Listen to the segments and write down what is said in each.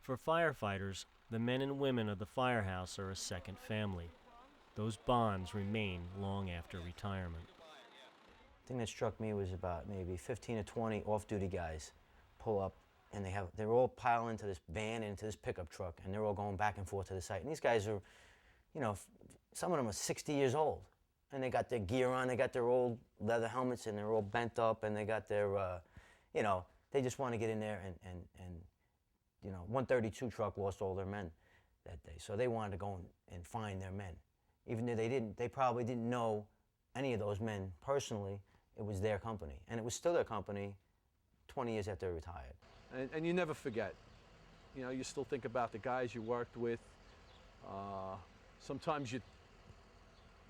For firefighters, the men and women of the firehouse are a second family. Those bonds remain long after retirement. The thing that struck me was about maybe 15 or 20 off-duty guys pull up, and they're all piling into this van and into this pickup truck, and they're all going back and forth to the site. And these guys are, some of them are 60 years old, and they got their gear on, they got their old leather helmets, and they're all bent up, and they got their, they just want to get in there and 132 truck lost all their men that day, so they wanted to go and find their men, even though they probably didn't know any of those men personally. It was their company, and it was still their company 20 years after they retired. And you never forget. You still think about the guys you worked with. Sometimes you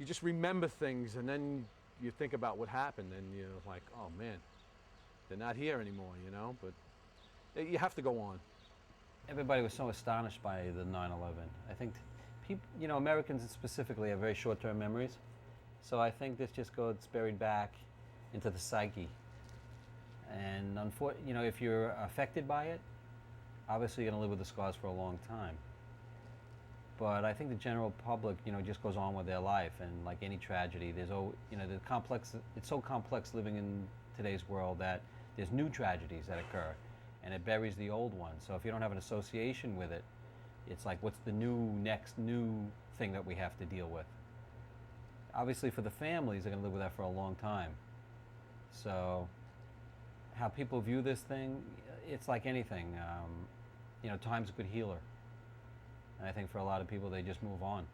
just remember things, and then you think about what happened, and you're like, oh man, they're not here anymore, but you have to go on. Everybody was so astonished by the 9/11. I think people, Americans specifically have very short-term memories. So I think this just goes buried back into the psyche. And if you're affected by it, obviously you're going to live with the scars for a long time. But I think the general public, just goes on with their life. And like any tragedy, it's so complex living in today's world that there's new tragedies that occur, and it buries the old one. So if you don't have an association with it, it's like, what's the next new thing that we have to deal with? Obviously for the families, they're going to live with that for a long time. So how people view this thing, it's like anything. Time's a good healer. And I think for a lot of people, they just move on.